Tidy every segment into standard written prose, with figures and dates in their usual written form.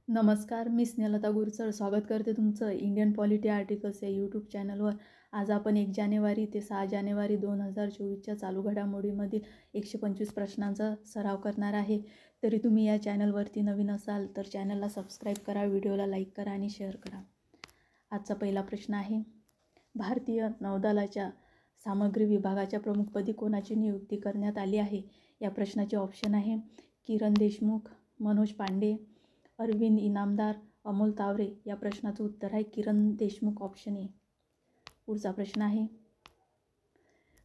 नमस्कार, मी स्नेहलता गुरचड स्वागत करते तुमचं इंडियन पॉलिटी आर्टिकल्स या यूट्यूब चॅनलवर। आज आपण 1 जानेवारी ते 6 जानेवारी 2024च्या चालू घडामोडीमधील 125 प्रश्नांचा सराव करणार आहे। तरी तुम्ही या चॅनलवरती नवीन असाल तर चॅनलला सबस्क्राईब करा, व्हिडिओला लाईक करा आणि शेअर करा। आजचा पहिला प्रश्न आहे, भारतीय नौदलाच्या सामग्री विभागाच्या प्रमुखपदी कोणाची नियुक्ती करण्यात आली आहे? या प्रश्नाचे ऑप्शन आहे किरण देशमुख, मनोज पांडे, अरविंद इनामदार, अमोल तावरे। या प्रश्नाचं उत्तर आहे किरण देशमुख, ऑप्शन ए। पुढचा प्रश्न आहे,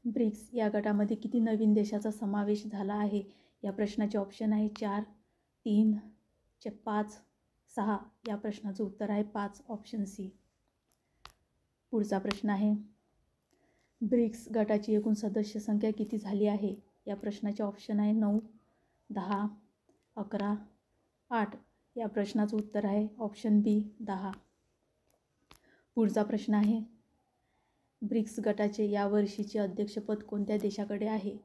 ब्रिक्स या गटामध्ये किती नवीन देशाचा समावेश झाला आहे? या प्रश्नाचे ऑप्शन आहे 4, 3, 5, 6। या प्रश्नाचं उत्तर आहे 5, ऑप्शन सी। पुढचा प्रश्न आहे, ब्रिक्स गटाची एकूण सदस्य संख्या किती झाली आहे? या प्रश्नाचे ऑप्शन आहे 9, 10, 11, 8। या प्रश्नाचं उत्तर आहे ऑप्शन बी, 10। पुढचा प्रश्न आहे, ब्रिक्स गटाचे यावर्षीचे अध्यक्षपद कोणत्या देशाकडे आहे?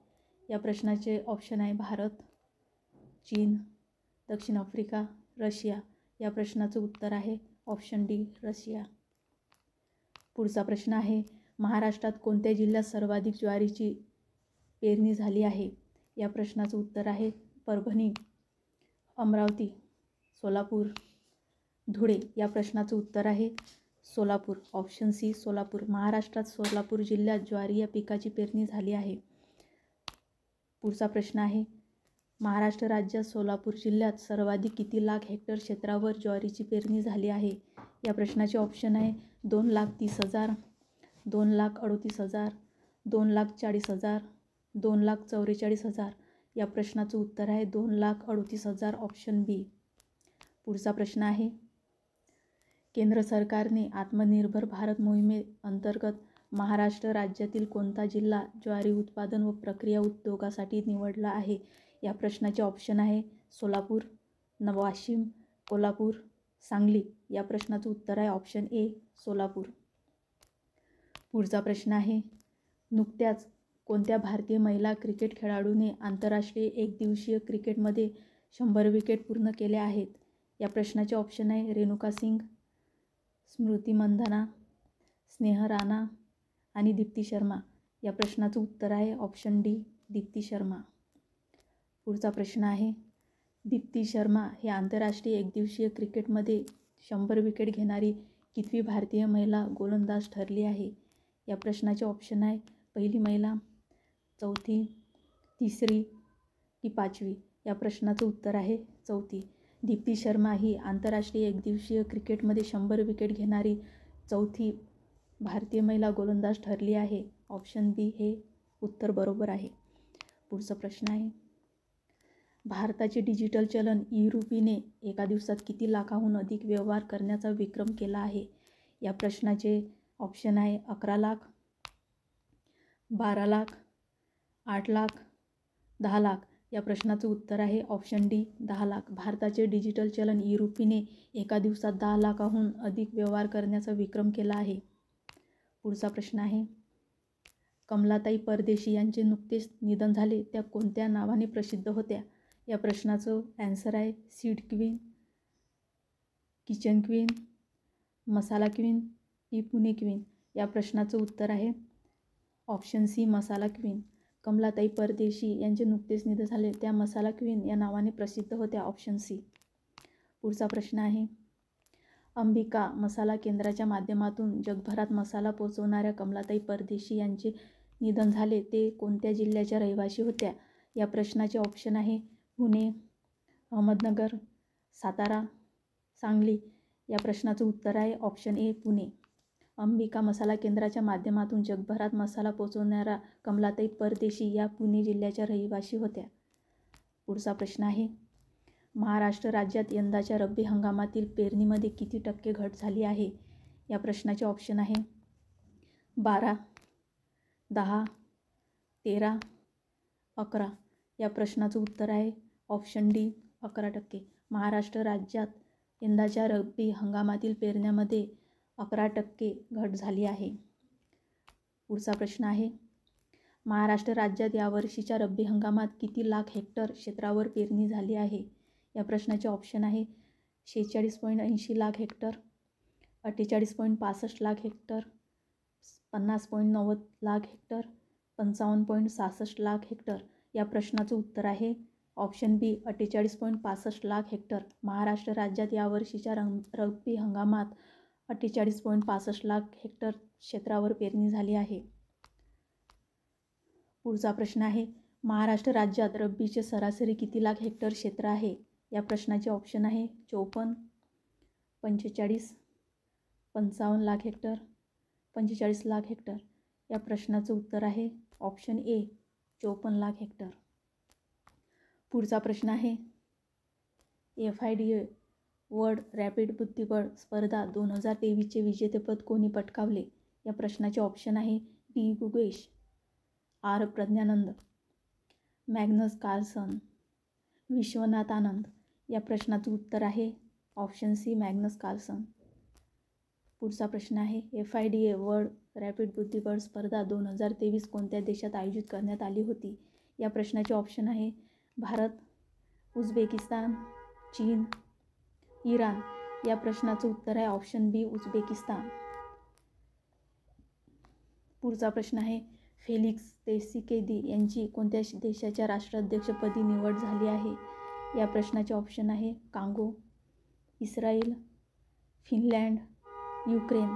या प्रश्नाचे ऑप्शन आहे भारत, चीन, दक्षिण आफ्रिका, रशिया। या प्रश्नाचं उत्तर आहे ऑप्शन डी, रशिया। पुढचा प्रश्न आहे, महाराष्ट्रात कोणत्या जिल्ह्यात सर्वाधिक ज्वारीची पेरणी झाली आहे? या प्रश्नाचं उत्तर आहे परभणी, अमरावती, सोलापूर, धुळे। या प्रश्नाचं उत्तर आहे सोलापूर, ऑप्शन सी, सोलापूर। महाराष्ट्रात सोलापूर जिल्ह्यात ज्वारी या पिकाची पेरणी झाली आहे। पुढचा प्रश्न आहे, महाराष्ट्र राज्यात सोलापूर जिल्ह्यात सर्वाधिक किती लाख हेक्टर क्षेत्रावर ज्वारीची पेरणी झाली आहे? या प्रश्नाचे ऑप्शन आहे 2,30,000, 2,38,000, 2,40,000, 2,44,000। या प्रश्नाचं उत्तर आहे 2,38,000, ऑप्शन बी। पुढचा प्रश्न आहे, केंद्र सरकारने आत्मनिर्भर भारत मोहिमेअंतर्गत महाराष्ट्र राज्यातील कोणता जिल्हा ज्वारी उत्पादन व प्रक्रिया उद्योगासाठी निवडला आहे? या प्रश्नाचे ऑप्शन आहे सोलापूर, वाशिम, कोल्हापूर, सांगली। या प्रश्नाचं उत्तर आहे ऑप्शन ए, सोलापूर। पुढचा प्रश्न आहे, नुकत्याच कोणत्या भारतीय महिला क्रिकेट खेळाडूने आंतरराष्ट्रीय एकदिवसीय क्रिकेटमध्ये 100 विकेट पूर्ण केल्या आहेत? या प्रश्नाचे ऑप्शन आहे रेणुका सिंग, स्मृती मंधाना, स्नेह राणा आणि दीप्ती शर्मा। या प्रश्नाचं उत्तर आहे ऑप्शन डी, दीप्ती शर्मा। पुढचा प्रश्न आहे, दीप्ती शर्मा हे आंतरराष्ट्रीय एकदिवसीय क्रिकेटमध्ये 100 विकेट घेणारी कितवी भारतीय महिला गोलंदाज ठरली आहे? या प्रश्नाचे ऑप्शन आहे पहिली महिला, चौथी, तिसरी की 5वी। या प्रश्नाचं उत्तर आहे चौथी। दीप्ती शर्मा ही आंतरराष्ट्रीय एकदिवसीय क्रिकेटमध्ये 100 विकेट घेणारी चौथी भारतीय महिला गोलंदाज ठरली आहे। ऑप्शन बी हे उत्तर बरोबर आहे। पुढचा प्रश्न आहे, भारताचे डिजिटल चलन ई-रुपीने एका दिवसात किती लाखाहून अधिक व्यवहार करण्याचा विक्रम केला आहे? या प्रश्नाचे ऑप्शन आहे 11 लाख, 12 लाख, 8 लाख, 10 लाख। या प्रश्नाचं उत्तर आहे ऑप्शन डी, 10 लाख। भारताचे डिजिटल चलन ई-रुपीने एका दिवसात 10 लाखाहून अधिक व्यवहार करण्याचा विक्रम केला आहे। पुढचा प्रश्न आहे, कमलाताई परदेशी यांचे नुकतेच निधन झाले, त्या कोणत्या नावाने प्रसिद्ध होत्या? या प्रश्नाचं ॲन्सर आहे सीड क्वीन, किचन क्वीन, मसाला क्वीन की पुणे क्वीन। या प्रश्नाचं उत्तर आहे ऑप्शन सी, मसाला क्वीन। कमलाताई परदेशी यांचे नुकतेच निधन झाले, त्या मसाला क्वीन या नावाने प्रसिद्ध होत्या, ऑप्शन सी। पुढचा प्रश्न आहे, अंबिका मसाला केंद्राच्या माध्यमातून जगभरात मसाला पोहोचवणाऱ्या कमलाताई परदेशी यांचे निधन झाले, ते कोणत्या जिल्ह्याच्या रहिवासी होत्या? या प्रश्नाचे ऑप्शन आहे पुणे, अहमदनगर, सातारा, सांगली। या प्रश्नाचं उत्तर आहे ऑप्शन ए, पुणे। अंबिका मसाला केंद्राच्या माध्यमातून जगभरात मसाला पोहोचवणाऱ्या कमलाताई परदेशी या पुणे जिल्ह्याच्या रहिवासी होत्या। पुढचा प्रश्न आहे, महाराष्ट्र राज्यात यंदाच्या रब्बी हंगामातील पेरणीमध्ये किती टक्के घट झाली आहे? या प्रश्नाचे ऑप्शन आहे 12, 10, 13, 11। या प्रश्नाचं उत्तर आहे ऑप्शन डी, 11%। महाराष्ट्र राज्यात यंदाच्या रब्बी हंगामातील पेरण्यामध्ये 11% घट झाली आहे। पुढचा प्रश्न आहे, महाराष्ट्र राज्यात यावर्षीच्या रब्बी हंगामात किती लाख हेक्टर क्षेत्रावर पेरणी झाली आहे? या प्रश्नाचे ऑप्शन आहे 46.80 lakh hectare, 48.65 lakh hectare, 50.90 lakh hectare, 55.66 lakh hectare. या प्रश्नाचं उत्तर आहे ऑप्शन बी 48.65 लाख हेक्टर. महाराष्ट्र राज्यात यावर्षीच्या रब्बी हंगामात 48.65 लाख हेक्टर क्षेत्रावर पेरणी झाली आहे. पुढचा प्रश्न आहे महाराष्ट्र राज्यात रब्बीचे सरासरी किती लाख हेक्टर क्षेत्र आहे. या प्रश्नाचे ऑप्शन आहे 54, 45, 55 लाख हेक्टर, 45 लाख हेक्टर. या प्रश्नाचं उत्तर आहे ऑप्शन ए 54 लाख हेक्टर. पुढचा प्रश्न आहे FIDA वर्ल्ड रॅपिड बुद्धिबळ स्पर्धा 2023चे विजेतेपद कोणी पटकावले. या प्रश्नाचे ऑप्शन आहे D Gukesh, R Praggnanandhaa, Magnus Carlsen, Vishwanath Anand. या प्रश्नाचं उत्तर आहे ऑप्शन सी मॅग्नस कार्लसन. पुढचा प्रश्न आहे FIDA वर्ल्ड रॅपिड बुद्धिबळ स्पर्धा 2023 कोणत्या देशात आयोजित करण्यात आली होती. या प्रश्नाचे ऑप्शन आहे भारत, उझबेकिस्तान, चीन, इराण. या प्रश्नाचं उत्तर आहे ऑप्शन बी उझबेकिस्तान. पुढचा प्रश्न आहे फेलिक्स त्सेकीदी यांची कोणत्या देशाच्या राष्ट्राध्यक्षपदी निवड झाली आहे. या प्रश्नाचे ऑप्शन आहे कांगो, इस्रायल, फिनलँड, युक्रेन.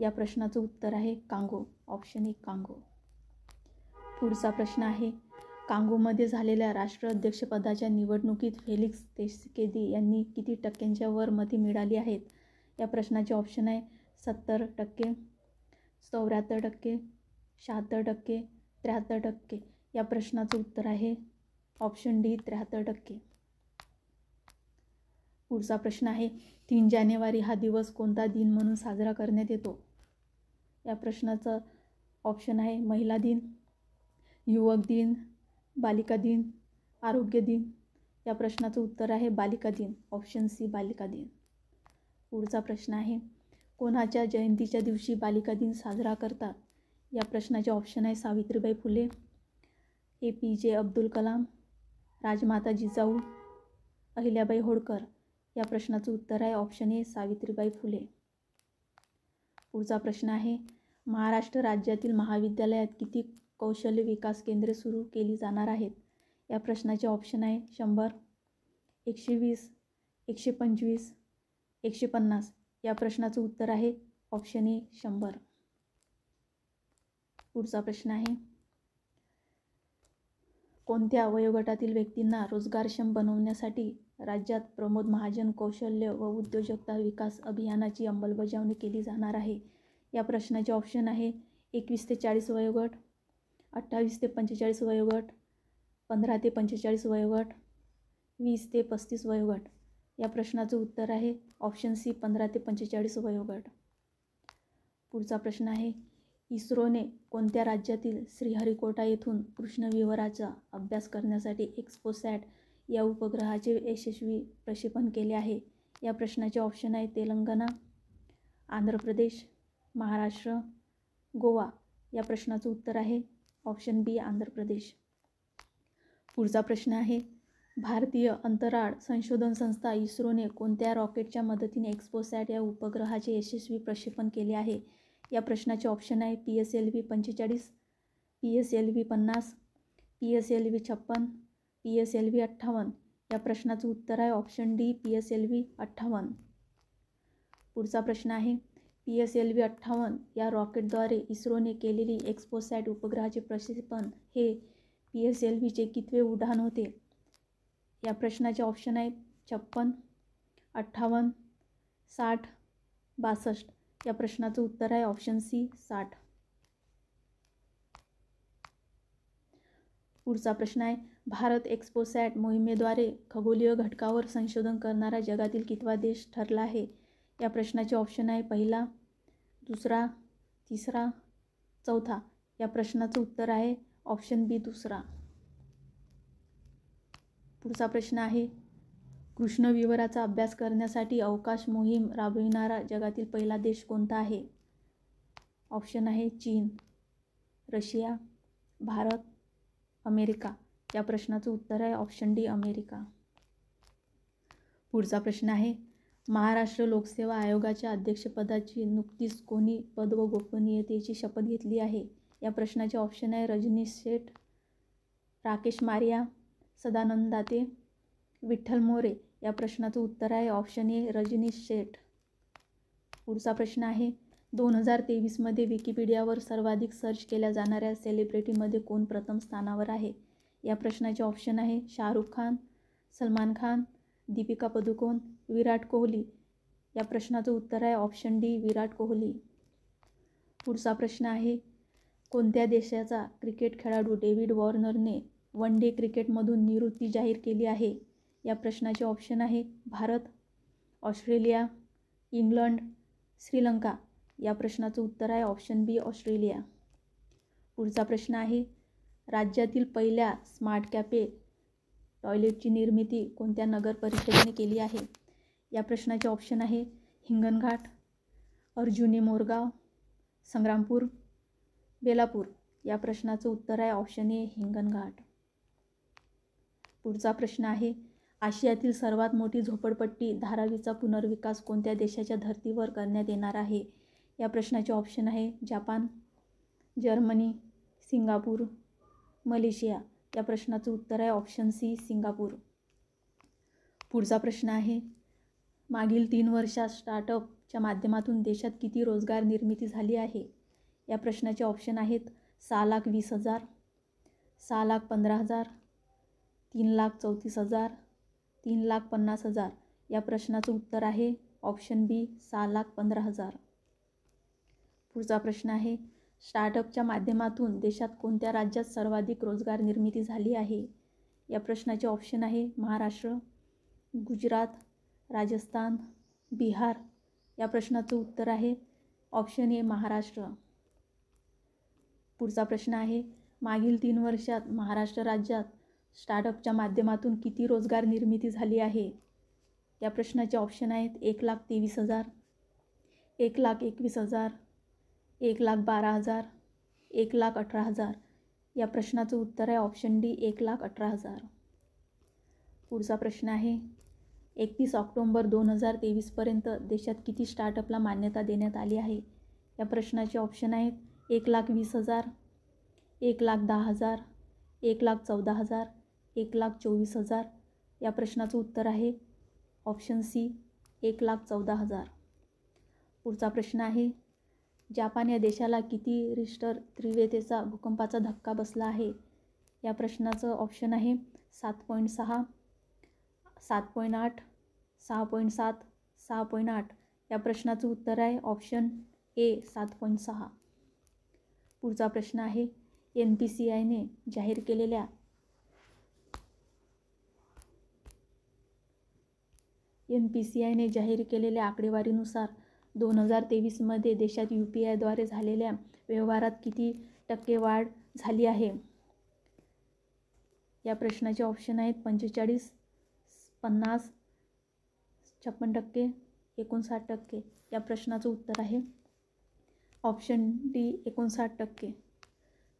या प्रश्नाचं उत्तर आहे कांगो, ऑप्शन ए कांगो. पुढचा प्रश्न आहे कांगोमध्ये झालेल्या राष्ट्राध्यक्षपदाच्या निवडणुकीत फेलिक्स त्सेकीदी यांनी किती टक्क्यांच्या वर मते मिळाली आहेत. या प्रश्नाचे ऑप्शन आहे 70%, 74%, 76%, 73%. या प्रश्नाचं उत्तर आहे ऑप्शन डी 73%. पुढचा प्रश्न आहे 3 जानेवारी हा दिवस कोणता दिन म्हणून साजरा करण्यात येतो. या प्रश्नाचं ऑप्शन आहे महिला दिन, युवक दिन, बालिका दिन, आरोग्य दिन. या प्रश्नाचं उत्तर आहे बालिका दिन, ऑप्शन सी बालिका दिन. पुढचा प्रश्न आहे कोणाच्या जयंतीच्या दिवशी बालिका दिन साजरा करतात. या प्रश्नाचे ऑप्शन आहे सावित्रीबाई फुले, APJ अब्दुल कलाम, राजमाता जिजाऊ, अहिल्याबाई होळकर. या प्रश्नाचं उत्तर आहे ऑप्शन ए सावित्रीबाई फुले. पुढचा प्रश्न आहे महाराष्ट्र राज्यातील महाविद्यालयात किती कौशल्य विकास केंद्रे सुरू केली जाणार आहेत. या प्रश्नाचे ऑप्शन आहे 100, 120, 125, 150. या प्रश्नाचं उत्तर आहे ऑप्शन ए 100. पुढचा प्रश्न आहे कोणत्या वयोगटातील व्यक्तींना रोजगारक्षम बनवण्यासाठी राज्यात प्रमोद महाजन कौशल्य व उद्योजकता विकास अभियानाची अंमलबजावणी केली जाणार आहे. या प्रश्नाचे ऑप्शन आहे 21 ते 40 वयोगट, 28 ते 45 वयोगट, 15 ते 45 वयोगट, 20 ते 35 वयोगट. या प्रश्नाचं उत्तर आहे ऑप्शन सी 15 ते 45 वयोगट. पुढचा प्रश्न आहे इस्रोने कोणत्या राज्यातील श्रीहरिकोटा येथून कृष्णविवराचा अभ्यास करण्यासाठी एक्सपोसॅट या उपग्रहाचे यशस्वी प्रक्षेपण केले आहे. या प्रश्नाचे ऑप्शन आहे तेलंगणा, आंध्र प्रदेश, महाराष्ट्र, गोवा. या प्रश्नाचं उत्तर आहे ऑप्शन बी आंध्र प्रदेश. पुढचा प्रश्न आहे भारतीय अंतराळ संशोधन संस्था इस्रोने कोणत्या रॉकेटच्या मदतीने एक्सपोसॅट या उपग्रहाचे यशस्वी प्रक्षेपण केले आहे. या प्रश्नाचे ऑप्शन आहे PSLV-45, PSLV-50, PSLV-56, PSLV-58. या प्रश्नाचं उत्तर आहे ऑप्शन डी PSLV-58. पुढचा प्रश्न आहे PSLV-58 या रॉकेटद्वारे इस्रोने केलेली एक्सपोसॅट उपग्रहाचे प्रक्षेपण हे PSLVचे कितवे उड्डाण होते. या प्रश्नाचे ऑप्शन आहे 56, 58, 60, 62. या प्रश्नाचं उत्तर आहे ऑप्शन सी 60. पुढचा प्रश्न आहे भारत एक्सपोसॅट मोहिमेद्वारे खगोलीय घटकावर संशोधन करणारा जगातील कितवा देश ठरला आहे. या प्रश्नाचे ऑप्शन आहे पहिला, दुसरा, तिसरा, चौथा. या प्रश्नाचं उत्तर आहे ऑप्शन बी दुसरा. पुढचा प्रश्न आहे कृष्णविवराचा अभ्यास करण्यासाठी अवकाश मोहीम राबविणारा जगातील पहिला देश कोणता आहे. ऑप्शन आहे चीन, रशिया, भारत, अमेरिका. या प्रश्नाचं उत्तर आहे ऑप्शन डी अमेरिका. पुढचा प्रश्न आहे महाराष्ट्र लोकसेवा आयोगाच्या अध्यक्षपदाची नुकतीच कोणी पद व गोपनीयतेची शपथ घेतली आहे? या प्रश्नाचे ऑप्शन आहे रजनीश शेठ, राकेश मारिया, सदानंद दाते, विठ्ठल मोरे. या प्रश्नाचं उत्तर आहे ऑप्शन ए रजनीश शेठ. पुढचा प्रश्न आहे 2023मध्ये विकिपीडियावर सर्वाधिक सर्च केल्या जाणाऱ्या सेलिब्रिटीमध्ये कोण प्रथम स्थानावर आहे? या प्रश्नाचे ऑप्शन आहे शाहरुख खान, सलमान खान, दीपिका पदुकोण, विराट कोहली. या प्रश्नाचं उत्तर आहे ऑप्शन डी विराट कोहली. पुढचा प्रश्न आहे कोणत्या देशाचा क्रिकेट खेळाडू डेव्हिड वॉर्नरने वन डे क्रिकेटमधून निवृत्ती जाहीर केली आहे? या प्रश्नाचे ऑप्शन आहे भारत, ऑस्ट्रेलिया, इंग्लंड, श्रीलंका. या प्रश्नाचं उत्तर आहे ऑप्शन बी ऑस्ट्रेलिया. पुढचा प्रश्न आहे राज्यातील पहिल्या स्मार्ट कॅफे टॉयलेटची निर्मिती कोणत्या नगर परिषदेने केली आहे? या प्रश्नाचे ऑप्शन आहे हिंगणघाट, अर्जुनी मोरगाव, संग्रामपूर, बेलापूर. या प्रश्नाचं उत्तर आहे ऑप्शन ए हिंगणघाट. पुढचा प्रश्न आहे आशियातील सर्वात मोठी झोपडपट्टी धारावीचा पुनर्विकास कोणत्या देशाच्या धर्तीवर करण्यात येणार आहे? या प्रश्नाचे ऑप्शन आहे जपान, जर्मनी, सिंगापूर, मलेशिया. या प्रश्नाचं उत्तर आहे ऑप्शन सी सिंगापूर. पुढचा प्रश्न आहे मागील 3 वर्षात स्टार्टअपच्या माध्यमातून देशात किती रोजगार निर्मिती झाली आहे? या प्रश्नाचे ऑप्शन आहेत 6,20,000, 6,15,000, 3,34,000, 3,50,000. या प्रश्नाचं उत्तर आहे ऑप्शन बी 6,15,000. पुढचा प्रश्न आहे स्टार्टअपच्या माध्यमातून देशात कोणत्या राज्यात सर्वाधिक रोजगार निर्मिती झाली आहे? या प्रश्नाचे ऑप्शन आहे महाराष्ट्र, गुजरात, राजस्थान, बिहार. या प्रश्नाचं उत्तर आहे ऑप्शन ए महाराष्ट्र. पुढचा प्रश्न आहे मागील 3 वर्षात महाराष्ट्र राज्यात स्टार्टअपच्या माध्यमातून किती रोजगार निर्मिती झाली आहे? या प्रश्नाचे ऑप्शन आहेत 1,23,000, 1,21,000, 1,12,000, 1,18,000. या प्रश्नाचं उत्तर आहे ऑप्शन डी 1,18,000. पुढचा प्रश्न आहे 31 ऑक्टोबर 2023पर्यंत देशात किती स्टार्टअपला मान्यता देण्यात आली आहे? या प्रश्नाचे ऑप्शन आहेत 1,20,000, 1,10,000, 1,14,000, 1,24,000. या प्रश्नाचं उत्तर आहे ऑप्शन सी 1,14,000. पुढचा प्रश्न आहे जापान या देशाला किती रिश्टर तीव्रतेचा भूकंपाचा धक्का बसला आहे? या प्रश्नाचं ऑप्शन आहे 7.6, 7.8, 6.7, 6.8. या प्रश्नाचं उत्तर आहे ऑप्शन ए 7.6. पुढचा प्रश्न आहे NPCIने जाहीर केलेल्या आकडेवारीनुसार 2023मध्ये देशात UPIद्वारे झालेल्या व्यवहारात किती टक्के वाढ झाली आहे? या प्रश्नाचे ऑप्शन आहेत 45, 50, 56%, 59%. या प्रश्नाचं उत्तर आहे ऑप्शन डी 59%.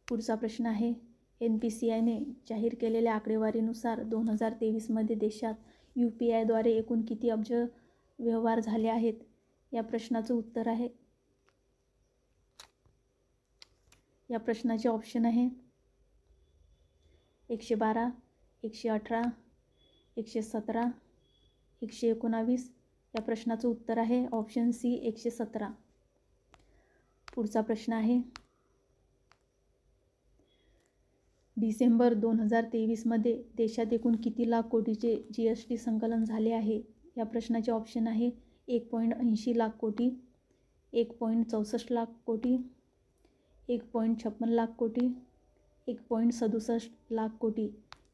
पुढचा प्रश्न आहे NPCIने जाहीर केलेल्या आकडेवारीनुसार 2023मध्ये देशात UPIद्वारे एकूण किती अब्ज व्यवहार झाले आहेत? या प्रश्नाचं उत्तर आहे या प्रश्नाचे ऑप्शन आहे 112, 118, 117, 119. या प्रश्नाचं उत्तर आहे ऑप्शन सी 117. पुढचा प्रश्न आहे डिसेंबर 2023मध्ये देशात एकूण किती लाख कोटीचे GST संकलन झाले आहे? या प्रश्नाचे ऑप्शन आहे 1.80 लाख कोटी, 1.64 लाख कोटी, 1.56 लाख कोटी, 1.67 लाख कोटी.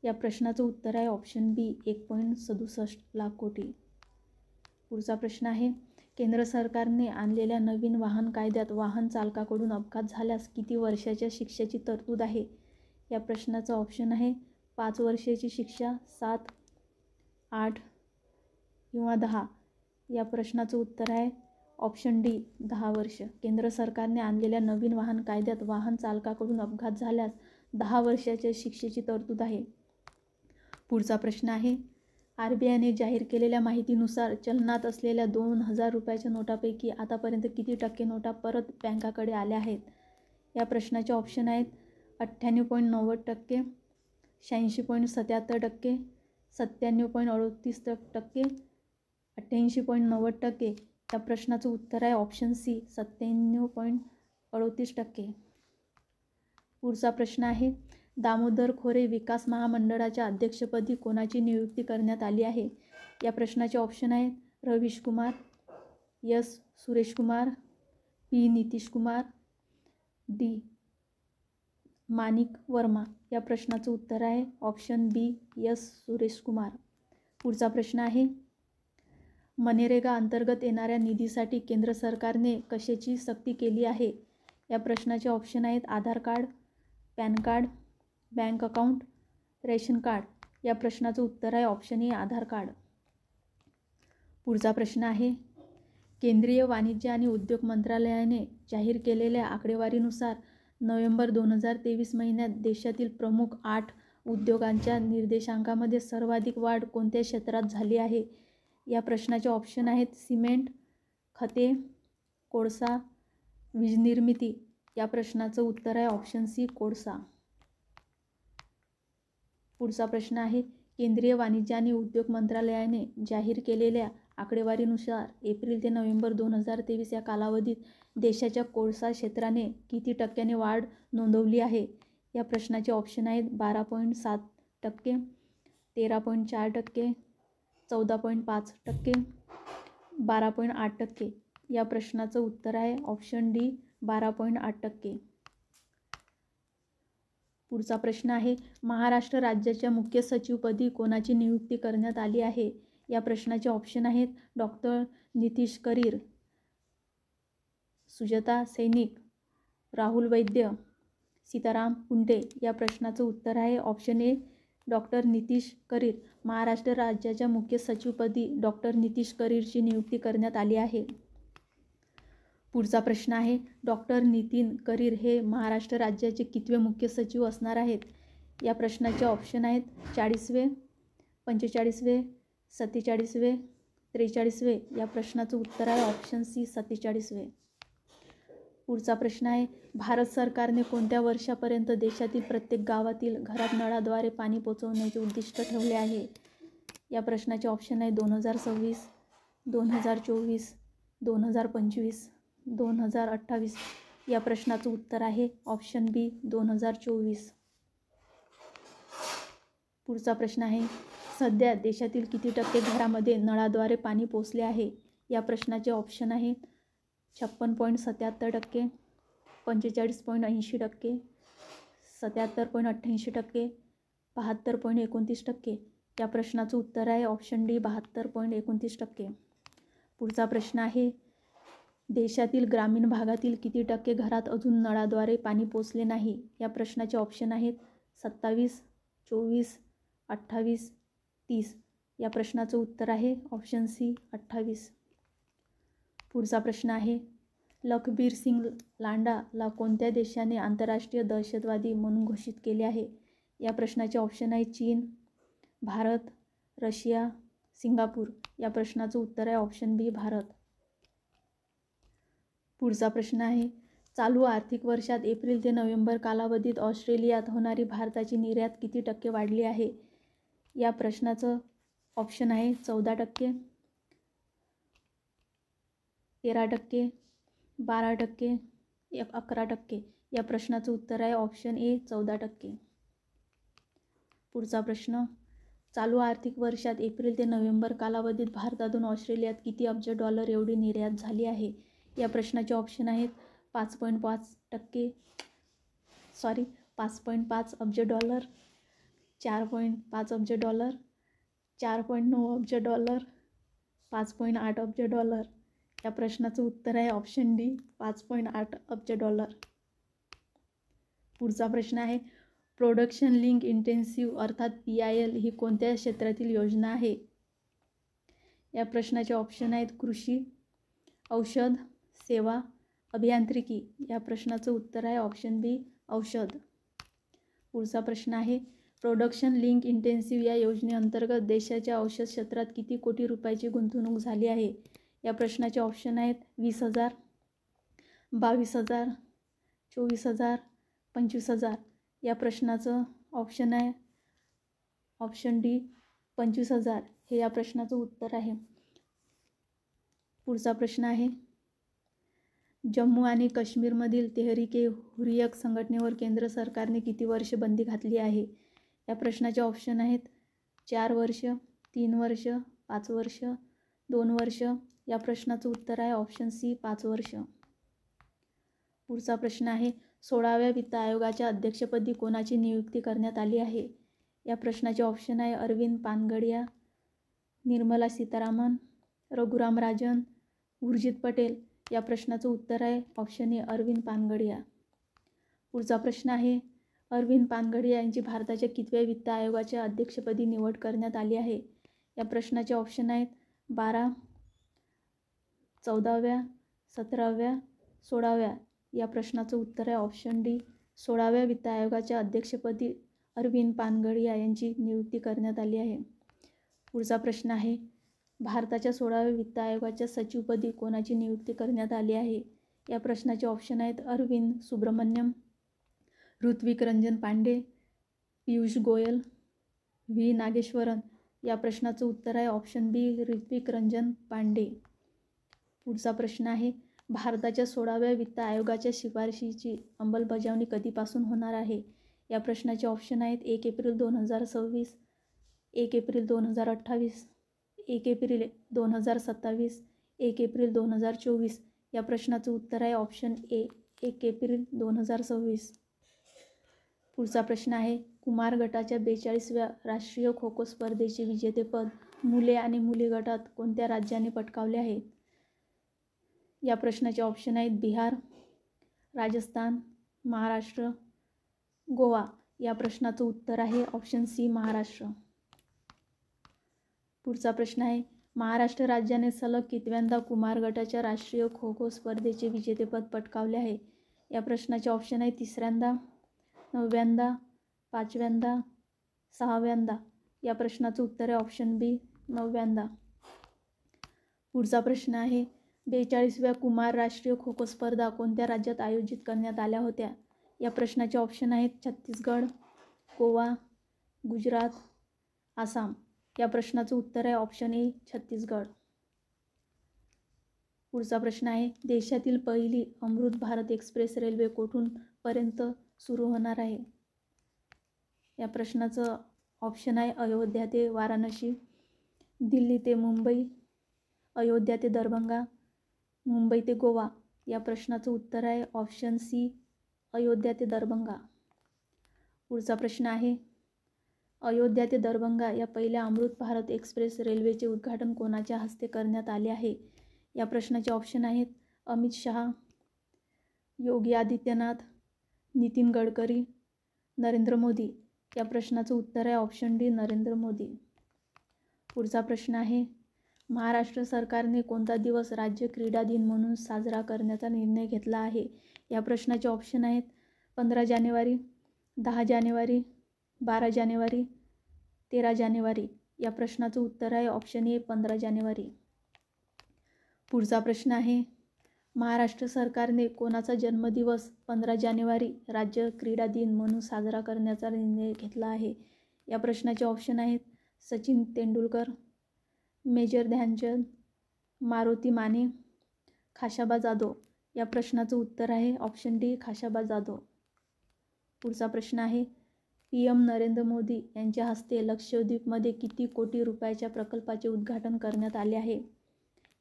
या प्रश्नाचं उत्तर आहे ऑप्शन बी 1.67 लाख कोटी. पुढचा प्रश्न आहे केंद्र सरकारने आणलेल्या नवीन वाहन कायद्यात वाहन चालकाकडून अपघात झाल्यास किती वर्षाच्या शिक्षेची तरतूद आहे? या प्रश्नाचा ऑप्शन आहे 5 वर्षाची शिक्षा, 7, 8 किंवा 10. या प्रश्नाचं उत्तर आहे ऑप्शन डी 10 वर्ष. केंद्र सरकारने आणलेल्या नवीन वाहन कायद्यात वाहन चालकाकडून अपघात झाल्यास 10 वर्षाच्या शिक्षेची तरतूद आहे. पुढचा प्रश्न आहे RBIने जाहीर केलेल्या माहितीनुसार चलनात असलेल्या 2000 रुपयाच्या नोटापैकी आतापर्यंत किती टक्के नोटा परत बँकाकडे आल्या आहेत? या प्रश्नाचे ऑप्शन आहेत 98.90%, 86.77%, 97.38%, 88.90%. या प्रश्नाचं उत्तर आहे ऑप्शन सी 97.38%. पुढचा प्रश्न आहे दामोदर खोरे विकास महामंडळाच्या अध्यक्षपदी कोणाची नियुक्ती करण्यात आली आहे? या प्रश्नाचे ऑप्शन आहेत Ravish Kumar, S Suresh Kumar, P Nitish Kumar, D Manik Varma. या प्रश्नाचं उत्तर आहे option B S Suresh Kumar. पुढचा प्रश्न आहे मनरेगा अंतर्गत येणाऱ्या निधीसाठी केंद्र सरकारने कशाची सक्ती केली आहे? या प्रश्नाचे ऑप्शन आहेत Aadhaar card, PAN card, bank account, ration card. या प्रश्नाचं उत्तर आहे ऑप्शन ए आधार कार्ड. पुढचा प्रश्न आहे केंद्रीय वाणिज्य आणि उद्योग मंत्रालयाने जाहीर केलेल्या आकडेवारीनुसार नोव्हेंबर 2023 महिन्यात देशातील प्रमुख 8 उद्योगांच्या निर्देशांकामध्ये सर्वाधिक वाढ कोणत्या क्षेत्रात झाली आहे? या प्रश्नाचे ऑप्शन आहेत सिमेंट, खते, कोळसा, वीज निर्मिती. या प्रश्नाचं उत्तर आहे ऑप्शन सी कोळसा. पुढचा प्रश्न आहे केंद्रीय वाणिज्य आणि उद्योग मंत्रालयाने जाहीर केलेल्या आकडेवारीनुसार एप्रिल ते नोव्हेंबर 2023 या कालावधीत देशाच्या कोळसा क्षेत्राने किती टक्क्याने वाढ नोंदवली आहे? या प्रश्नाचे ऑप्शन आहेत 12.7%, 13.4%, 14.5%, 12.8%. या प्रश्नाचं उत्तर आहे ऑप्शन डी 12.8%. पुढचा प्रश्न आहे महाराष्ट्र राज्याच्या मुख्य सचिवपदी कोणाची नियुक्ती करण्यात आली आहे? या प्रश्नाचे ऑप्शन आहेत डॉक्टर नितीश करीर, सुजाता सैनिक, राहुल वैद्य, सीताराम कुंटे. या प्रश्नाचं उत्तर आहे ऑप्शन ए डॉक्टर नितीश करीर. महाराष्ट्र राज्याच्या मुख्य सचिवपदी डॉक्टर नितीश करीरची नियुक्ती करण्यात आली आहे. पुढचा प्रश्न आहे डॉक्टर नितीन करीर हे महाराष्ट्र राज्याचे कितवे मुख्य सचिव असणार आहेत? या प्रश्नाचे ऑप्शन आहेत 40वे, 45वे, 47वे, 43वे. या प्रश्नाचं उत्तर आहे ऑप्शन सी 47वे. पुढचा प्रश्न आहे भारत सरकारने कोणत्या वर्षापर्यंत देशातील प्रत्येक गावातील घरात नळाद्वारे पाणी पोहोचवण्याचे उद्दिष्ट ठेवले आहे? या प्रश्नाचे ऑप्शन आहे 2026, 2024, 2025, 2028. या प्रश्नाचं उत्तर आहे ऑप्शन बी 2024. पुढचा प्रश्न आहे सध्या देशातील किती टक्के घरामध्ये नळाद्वारे पाणी पोचले आहे? या प्रश्नाचे ऑप्शन आहे 56.77%, 45.80%, 77.88%, 72.29%. या प्रश्नाचं उत्तर आहे ऑप्शन डी 72.29%. पुढचा प्रश्न आहे देशातील ग्रामीण भागातील किती टक्के घरात अजून नळाद्वारे पाणी पोचले नाही? या प्रश्नाचे ऑप्शन आहेत 27, 24, 28, 30. या प्रश्नाचं उत्तर आहे ऑप्शन सी 28. पुढचा प्रश्न आहे लखबीर सिंग लांडाला कोणत्या देशाने आंतरराष्ट्रीय दहशतवादी म्हणून घोषित केले आहे? या प्रश्नाचे ऑप्शन आहे चीन, भारत, रशिया, सिंगापूर. या प्रश्नाचं उत्तर आहे ऑप्शन बी भारत. पुढचा प्रश्न आहे चालू आर्थिक वर्षात एप्रिल ते नोव्हेंबर कालावधीत ऑस्ट्रेलियात होणारी भारताची निर्यात किती टक्के वाढली आहे? या प्रश्नाचं ऑप्शन आहे 14%, 13%, 12%, 11%. या प्रश्नाचं उत्तर आहे ऑप्शन ए 14%. पुढचा प्रश्न चालू आर्थिक वर्षात एप्रिल ते नोव्हेंबर कालावधीत भारतातून ऑस्ट्रेलियात किती अब्ज डॉलर एवढी निर्यात झाली आहे? या प्रश्नाचे ऑप्शन आहेत 5.5 अब्ज डॉलर, 4.5 अब्ज डॉलर, 4.9 अब्ज डॉलर, 5.8 अब्ज डॉलर. या प्रश्नाचं उत्तर आहे ऑप्शन डी 5.8 अब्ज डॉलर. पुढचा प्रश्न आहे प्रोडक्शन लिंक इंटेन्सिव्ह अर्थात PIL ही कोणत्या क्षेत्रातील योजना आहे? या प्रश्नाचे ऑप्शन आहेत कृषी, औषध, सेवा, अभियांत्रिकी. या प्रश्नाचं उत्तर आहे ऑप्शन बी औषध. पुढचा प्रश्न आहे प्रोडक्शन लिंक इंटेन्सिव्ह या योजनेअंतर्गत देशाच्या औषध क्षेत्रात किती कोटी रुपयाची गुंतवणूक झाली आहे? या प्रश्नाचे ऑप्शन आहेत 20,000, 22,000, 24,000, 25,000. या प्रश्नाचं ऑप्शन आहे ऑप्शन डी 25,000 हे या प्रश्नाचं उत्तर आहे. पुढचा प्रश्न आहे जम्मू आणि काश्मीरमधील तेहरीक-ए-हुर्रियत संघटनेवर केंद्र सरकारने किती वर्ष बंदी घातली आहे? या प्रश्नाचे ऑप्शन आहेत 4 वर्ष, 3 वर्ष, 5 वर्ष, 2 वर्ष. या प्रश्नाचं उत्तर आहे ऑप्शन सी 5 वर्ष. पुढचा प्रश्न आहे 16व्या वित्त आयोगाच्या अध्यक्षपदी कोणाची नियुक्ती करण्यात आली आहे? या प्रश्नाचे ऑप्शन आहे अरविंद पानगडिया, निर्मला सीतारामन, रघुराम राजन, उर्जित पटेल. या प्रश्नाचं उत्तर आहे ऑप्शन ए अरविंद पानगडिया. पुढचा प्रश्न आहे अरविंद पानगडिया यांची भारताच्या कितव्या वित्त आयोगाच्या अध्यक्षपदी निवड करण्यात आली आहे? या प्रश्नाचे ऑप्शन आहेत 12, 14व्या, 17व्या, 16व्या. या प्रश्नाचं उत्तर आहे ऑप्शन डी 16व्या वित्त आयोगाच्या अध्यक्षपदी अरविंद पानगडिया यांची नियुक्ती करण्यात आली आहे. पुढचा प्रश्न आहे भारताच्या 16व्या वित्त आयोगाच्या सचिवपदी कोणाची नियुक्ती करण्यात आली आहे? या प्रश्नाचे ऑप्शन आहेत अरविंद सुब्रमण्यम, ऋत्विक रंजन पांडे, पियुष गोयल, व्ही नागेश्वरन. या प्रश्नाचं उत्तर आहे ऑप्शन बी ऋत्विक रंजन पांडे. पुढचा प्रश्न आहे भारताच्या 16व्या वित्त आयोगाच्या शिफारशीची अंमलबजावणी कधीपासून होणार आहे? या प्रश्नाचे ऑप्शन आहेत 1 एप्रिल 2026, 1 एप्रिल 2028, 1 एप्रिल 2027, 1 एप्रिल 2024. या प्रश्नाचं उत्तर आहे ऑप्शन ए 1 एप्रिल 2026. पुढचा प्रश्न आहे कुमार गटाच्या 42व्या राष्ट्रीय खो खो स्पर्धेचे विजेतेपद मुले आणि मुली गटात कोणत्या राज्याने पटकावले आहे? या प्रश्नाचे ऑप्शन आहेत बिहार, राजस्थान, महाराष्ट्र, गोवा. या प्रश्नाचं उत्तर आहे ऑप्शन सी महाराष्ट्र. पुढचा प्रश्न आहे महाराष्ट्र राज्याने सलग कितव्यांदा कुमार गटाच्या राष्ट्रीय खो खो स्पर्धेचे विजेतेपद पटकावले आहे? या प्रश्नाचे ऑप्शन आहे 3ऱ्यांदा, 9व्यांदा, 5व्यांदा, 6व्यांदा. या प्रश्नाचं उत्तर आहे ऑप्शन बी 9व्यांदा. पुढचा प्रश्न आहे 42व्या कुमार राष्ट्रीय खो खो स्पर्धा कोणत्या राज्यात आयोजित करण्यात आल्या होत्या? या प्रश्नाचे ऑप्शन आहेत छत्तीसगड, गोवा, गुजरात, आसाम. या प्रश्नाचं उत्तर आहे ऑप्शन ए छत्तीसगड. पुढचा प्रश्न आहे देशातील पहिली अमृत भारत एक्सप्रेस रेल्वे कोठून पर्यंत सुरू होणार आहे? या प्रश्नाचं ऑप्शन आहे अयोध्या ते वाराणसी, दिल्ली ते मुंबई, अयोध्या ते दरभंगा, मुंबई ते गोवा. या प्रश्नाचं उत्तर आहे ऑप्शन सी अयोध्या ते दरभंगा. पुढचा प्रश्न आहे अयोध्या ते दरभंगा या पहिल्या अमृत भारत एक्सप्रेस रेल्वेचे उद्घाटन कोणाच्या हस्ते करण्यात आले आहे? या प्रश्नाचे ऑप्शन आहेत अमित शहा, योगी आदित्यनाथ, नितीन गडकरी, नरेंद्र मोदी. या प्रश्नाचं उत्तर आहे ऑप्शन डी नरेंद्र मोदी. पुढचा प्रश्न आहे महाराष्ट्र सरकारने कोणता दिवस राज्य क्रीडा दिन म्हणून साजरा करण्याचा निर्णय घेतला आहे? या प्रश्नाचे ऑप्शन आहेत 15 जानेवारी, 10 जानेवारी, 12 जानेवारी, 13 जानेवारी. या प्रश्नाचं उत्तर आहे ऑप्शन ए 15 जानेवारी. पुढचा प्रश्न आहे महाराष्ट्र सरकारने कोणाचा जन्मदिवस 15 जानेवारी राज्य क्रीडा दिन म्हणून साजरा करण्याचा निर्णय घेतला आहे? या प्रश्नाचे ऑप्शन आहेत सचिन तेंडुलकर, मेजर ध्यानचंद, मारुती माने, खाशाबा जाधव. या प्रश्नाचं उत्तर आहे ऑप्शन डी खाशाबा जाधव. पुढचा प्रश्न आहे PM नरेंद्र मोदी यांच्या हस्ते लक्षद्वीपमध्ये किती कोटी रुपयाच्या प्रकल्पाचे उद्घाटन करण्यात आले आहे?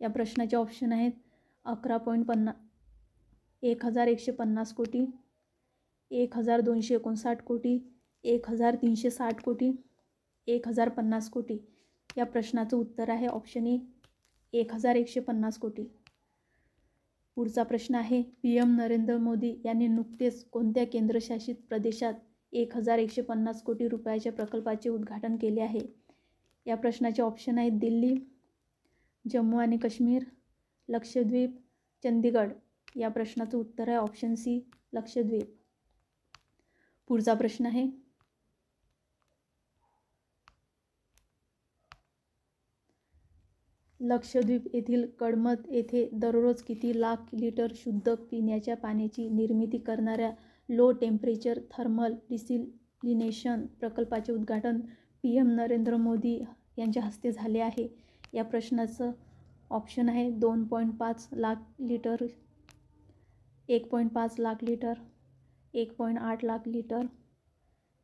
या प्रश्नाचे ऑप्शन आहेत 1150 कोटी, 1259 कोटी, 1360 कोटी, 1050 कोटी. या प्रश्नाचं उत्तर आहे ऑप्शन ए 1150 कोटी. पुढचा प्रश्न आहे PM नरेंद्र मोदी यांनी नुकतेच कोणत्या केंद्रशासित प्रदेशात 1150 कोटी रुपयाच्या प्रकल्पाचे उद्घाटन केले आहे? या प्रश्नाचे ऑप्शन आहेत दिल्ली, जम्मू आणि काश्मीर, लक्षद्वीप, चंदीगड. या प्रश्नाचं उत्तर आहे ऑप्शन सी लक्षद्वीप. पुढचा प्रश्न आहे लक्षद्वीप येथील कडमत येथे दररोज किती लाख लिटर शुद्ध पिण्याच्या पाण्याची निर्मिती करणाऱ्या लो टेम्परेचर थर्मल डिसॅलिनेशन प्रकल्पाचे उद्घाटन PM नरेंद्र मोदी यांच्या हस्ते झाले आहे? या प्रश्नाचं ऑप्शन आहे 2.5 lakh litre, 1.5 lakh litre, 1.8 lakh litre,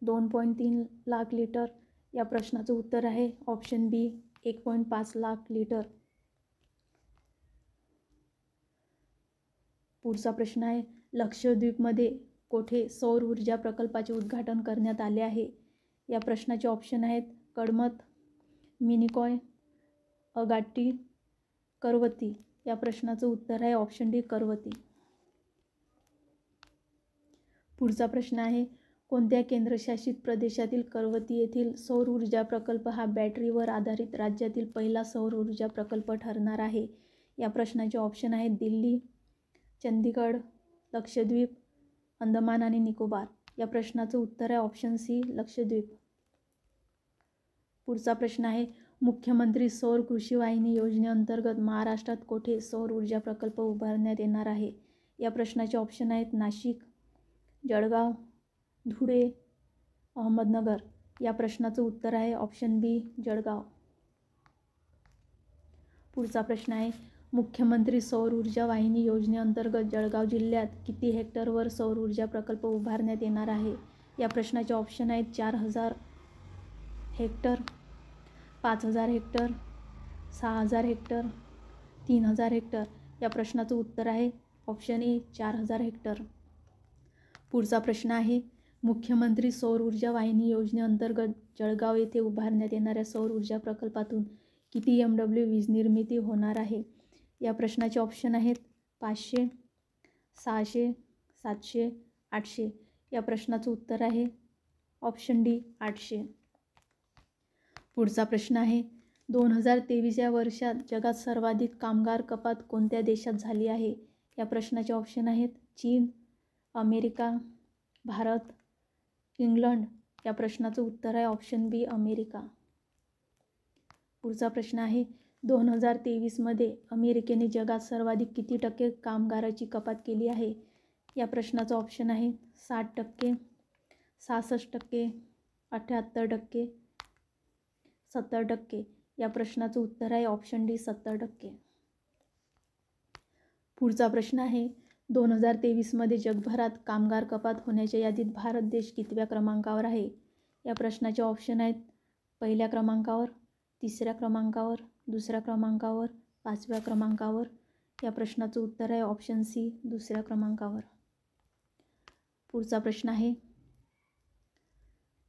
2.3 lakh litre. या प्रश्नाचं उत्तर आहे ऑप्शन बी 1.5 लाख लिटर. पुढचा प्रश्न आहे लक्षद्वीपमध्ये कोठे सौर ऊर्जा प्रकल्पाचे उद्घाटन करण्यात आले आहे? या प्रश्नाचे ऑप्शन आहेत कडमत, मिनिकॉय, अगाट्टी, करवती. या प्रश्नाचं उत्तर आहे ऑप्शन डी करवती. पुढचा प्रश्न आहे कोणत्या केंद्रशासित प्रदेशातील करवती येथील सौर ऊर्जा प्रकल्प हा बॅटरीवर आधारित राज्यातील पहिला सौर ऊर्जा प्रकल्प ठरणार आहे? या प्रश्नाचे ऑप्शन आहेत दिल्ली, चंदीगड, लक्षद्वीप, अंदमान आणि निकोबार. या प्रश्नाचं उत्तर आहे ऑप्शन सी लक्षद्वीप. पुढचा प्रश्न आहे मुख्यमंत्री सौर कृषी वाहिनी योजनेअंतर्गत महाराष्ट्रात कोठे सौर ऊर्जा प्रकल्प उभारण्यात येणार आहे? या प्रश्नाचे ऑप्शन आहेत नाशिक, जळगाव, धुळे, अहमदनगर. या प्रश्नाचं उत्तर आहे ऑप्शन बी जळगाव. पुढचा प्रश्न आहे मुख्यमंत्री सौर ऊर्जा वाहिनी योजनेअंतर्गत जळगाव जिल्ह्यात किती हेक्टरवर सौर ऊर्जा प्रकल्प उभारण्यात येणार आहे? या प्रश्नाचे ऑप्शन आहेत 4000 हेक्टर, 5000 हेक्टर, 6000 हेक्टर, 3000 हेक्टर. या प्रश्नाचं उत्तर आहे ऑप्शन ए 4000 हेक्टर. पुढचा प्रश्न आहे मुख्यमंत्री सौर ऊर्जा वाहिनी योजनेअंतर्गत जळगाव येथे उभारण्यात येणाऱ्या सौर ऊर्जा प्रकल्पातून किती MW वीज निर्मिती होणार आहे? या प्रश्नाचे ऑप्शन आहेत 500, 600, 700, 800. या प्रश्नाचं उत्तर आहे ऑप्शन डी 800. पुढचा प्रश्न आहे 2023 या वर्षात जगात सर्वाधिक कामगार कपात कोणत्या देशात झाली आहे? या प्रश्नाचे ऑप्शन आहेत चीन, अमेरिका, भारत, इंग्लंड. या प्रश्नाचं उत्तर आहे ऑप्शन बी अमेरिका. पुढचा प्रश्न आहे 2023मध्ये अमेरिकेने जगात सर्वाधिक किती टक्के कामगाराची कपात केली आहे? या प्रश्नाचं ऑप्शन आहे 60%, 66%, 78%, 70%. या प्रश्नाचं उत्तर आहे ऑप्शन डी 70%. पुढचा प्रश्न आहे 2023मध्ये जगभरात कामगार कपात होण्याच्या यादीत भारत देश कितव्या क्रमांकावर आहे? या प्रश्नाचे ऑप्शन आहेत पहिल्या क्रमांकावर, तिसऱ्या क्रमांकावर, दुसऱ्या क्रमांकावर, 5व्या क्रमांकावर. या प्रश्नाचं उत्तर आहे ऑप्शन सी दुसऱ्या क्रमांकावर. पुढचा प्रश्न आहे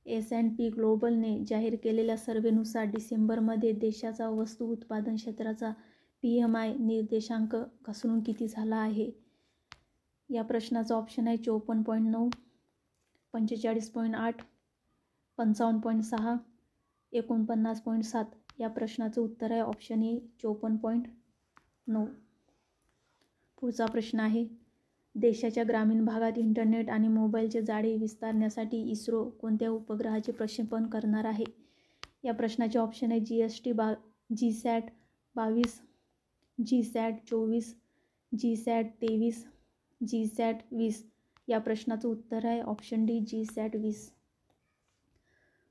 S&P ग्लोबलने जाहीर केलेल्या सर्व्हेनुसार डिसेंबरमध्ये देशाचा वस्तू उत्पादन क्षेत्राचा PMI निर्देशांक घसरून किती झाला आहे? या प्रश्नाचा ऑप्शन आहे 54.9, 45.8, 55.6, 49.7. या प्रश्नाचं उत्तर आहे ऑप्शन ए 54.9. पुढचा प्रश्न आहे देशाच्या ग्रामीण भागात इंटरनेट आणि मोबाईलचे जाळे विस्तारण्यासाठी इस्रो कोणत्या उपग्रहाचे प्रक्षेपण करणार आहे? या प्रश्नाचे ऑप्शन आहे GSAT 22, GSAT 24, GSAT 23, GSAT 20. या प्रश्नाचं उत्तर आहे ऑप्शन डी GSAT 20.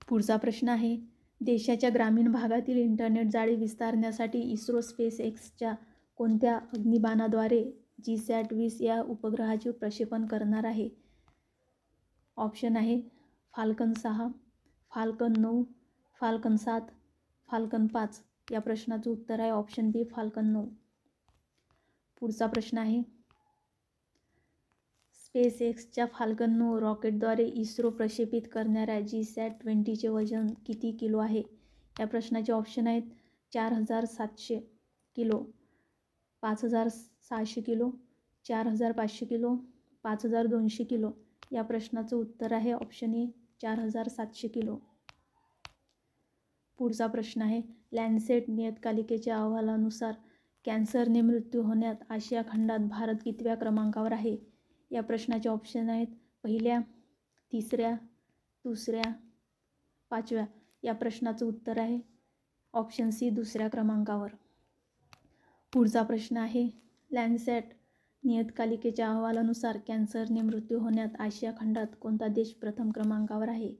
पुढचा प्रश्न आहे देशाच्या ग्रामीण भागातील इंटरनेट जाळे विस्तारण्यासाठी इस्रो SpaceXच्या कोणत्या अग्निबाणाद्वारे GSAT 20 या उपग्रहाचे प्रक्षेपण करणार आहे? ऑप्शन आहे फाल्कन 6, फाल्कन 9, फाल्कन 7, फाल्कन 5. या प्रश्नाचं उत्तर आहे ऑप्शन बी फाल्कन 9. पुढचा प्रश्न आहे SpaceXच्या फाल्कन 9 रॉकेटद्वारे इस्रो प्रक्षेपित करणाऱ्या GSAT 20चे वजन किती किलो आहे? या प्रश्नाचे ऑप्शन आहेत 4700 किलो, 5600 किलो, 4500 किलो, 5200 किलो. या प्रश्नाचं उत्तर आहे ऑप्शन ए 4700 किलो. पुढचा प्रश्न आहे लॅन्सेट नियतकालिकेच्या अहवालानुसार कॅन्सरने मृत्यू होण्यात आशिया खंडात भारत कितव्या क्रमांकावर आहे? या प्रश्नाचे ऑप्शन आहेत पहिल्या, तिसऱ्या, दुसऱ्या, 5व्या. या प्रश्नाचं उत्तर आहे ऑप्शन सी दुसऱ्या क्रमांकावर. पुढचा प्रश्न आहे, लॅन्सेट नियतकालिकेच्या अहवालानुसार कॅन्सरने मृत्यू होण्यात आशिया खंडात कोणता देश प्रथम क्रमांकावर आहे?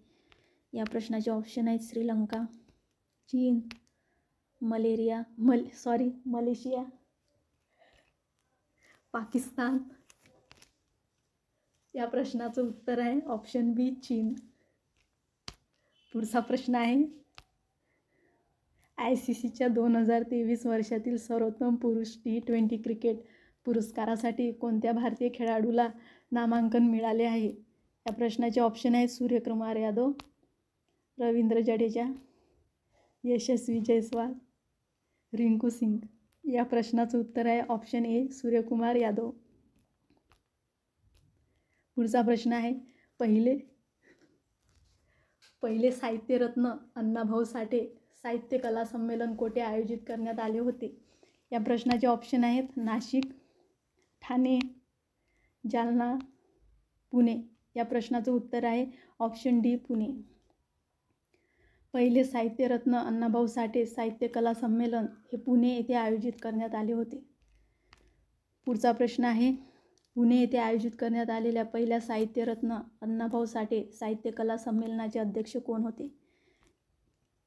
या प्रश्नाचे ऑप्शन आहेत श्रीलंका, चीन, मलेशिया, पाकिस्तान. या प्रश्नाचं उत्तर आहे ऑप्शन बी, चीन. पुढचा प्रश्न आहे, ICCच्या 2023 वर्षातील सर्वोत्तम पुरुष T20 क्रिकेट पुरस्कारासाठी कोणत्या भारतीय खेळाडूला नामांकन मिळाले आहे? या प्रश्नाचे ऑप्शन आहेत सूर्यकुमार यादव, रवींद्र जडेजा, यशस्वी जयस्वाल, रिंकू सिंग. या प्रश्नाचं उत्तर आहे ऑप्शन ए, सूर्यकुमार यादव. पुढचा प्रश्न आहे, पहिले साहित्यरत्न अण्णाभाऊ साठे साहित्य कला संमेलन कोठे आयोजित करण्यात आले होते? या प्रश्नाचे ऑप्शन आहेत नाशिक, ठाणे, जालना, पुणे. या प्रश्नाचं उत्तर आहे ऑप्शन डी, पुणे. पहिले साहित्यरत्न अण्णाभाऊ साठे साहित्य कला संमेलन हे पुणे येथे आयोजित करण्यात आले होते. पुढचा प्रश्न आहे, पुणे येथे आयोजित करण्यात आलेल्या पहिल्या साहित्यरत्न अण्णाभाऊ साठे साहित्य कला संमेलनाचे अध्यक्ष कोण होते?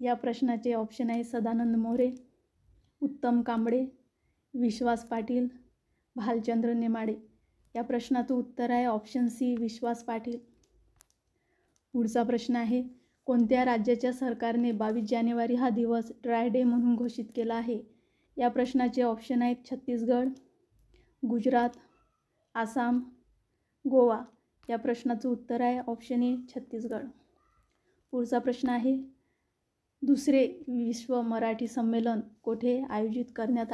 या प्रश्नाचे ऑप्शन आहे सदानंद मोरे, उत्तम कांबळे, विश्वास पाटील, भालचंद्र नेमाडे. या प्रश्नाचं उत्तर आहे ऑप्शन सी, विश्वास पाटील. पुढचा प्रश्न आहे, कोणत्या राज्याच्या सरकारने 22 जानेवारी हा दिवस ड्राय डे म्हणून घोषित केला आहे? या प्रश्नाचे ऑप्शन आहेत छत्तीसगड, गुजरात, आसाम, गोवा. या प्रश्नाचं उत्तर आहे ऑप्शन ए, छत्तीसगड. पुढचा प्रश्न आहे, दुसरे विश्व मराठी संमेलन कोठे आयोजित करण्यात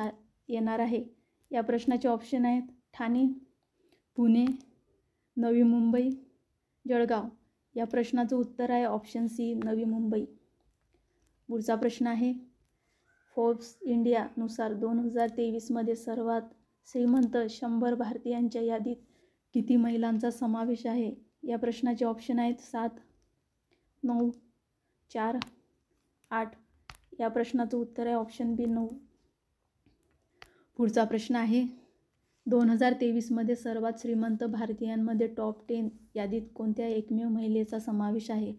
येणार आहे? या प्रश्नाचे ऑप्शन आहेत ठाणे, पुणे, नवी मुंबई, जळगाव. या प्रश्नाचं उत्तर आहे ऑप्शन सी, नवी मुंबई. पुढचा प्रश्न आहे, फोर्ब्स इंडियानुसार 2023 सर्वात श्रीमंत 100 भारतीयांच्या यादीत किती महिलांचा समावेश आहे? या प्रश्नाचे ऑप्शन आहेत 7, 9, 4, 8. या प्रश्नाचं उत्तर आहे ऑप्शन बी, 9. पुढचा प्रश्न आहे, 2023 सर्वात श्रीमंत भारतीयांमध्ये टॉप 10 यादीत कोणत्या एकमेव महिलेचा समावेश आहे?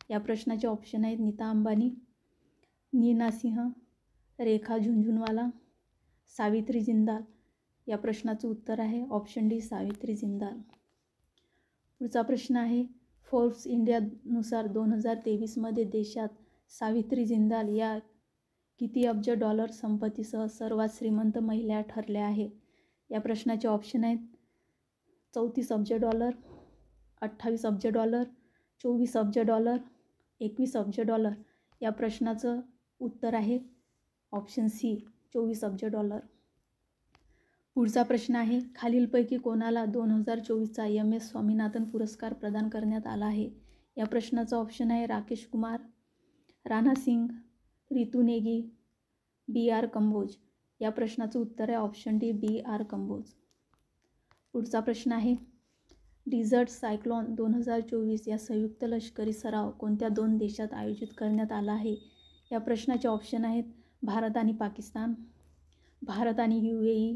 या प्रश्नाचे ऑप्शन आहेत नीता अंबानी, नीना सिंह, रेखा झुनझुनवाला, सावित्री जिंदाल. या प्रश्नाचं उत्तर आहे ऑप्शन डी, सावित्री जिंदाल. पुढचा प्रश्न आहे, फोर्ब्स इंडियानुसार 2023 देशात सावित्री जिंदाल या किती अब्ज डॉलर संपत्तीसह सर्वात श्रीमंत महिला ठरल्या आहेत? या प्रश्नाचे ऑप्शन आहेत 34 अब्ज डॉलर, 28 अब्ज डॉलर, 24 अब्ज डॉलर, 21 अब्ज डॉलर. या प्रश्नाचं उत्तर आहे ऑप्शन सी, 24 अब्ज डॉलर. पुढचा प्रश्न आहे, खालीलपैकी कोणाला 2024चा MS स्वामीनाथन पुरस्कार प्रदान करण्यात आला आहे? या प्रश्नाचा ऑप्शन आहे राकेश कुमार, राणा सिंग, रितू नेगी, BR कंबोज. या प्रश्नाचं उत्तर आहे ऑप्शन डी, BR कंबोज. पुढचा प्रश्न आहे, डिझर्ट सायक्लोन 2024 या संयुक्त लष्करी सराव कोणत्या 2 देशात आयोजित करण्यात आला आहे? या प्रश्नाचे ऑप्शन आहेत भारत आणि पाकिस्तान, भारत आणि UAE,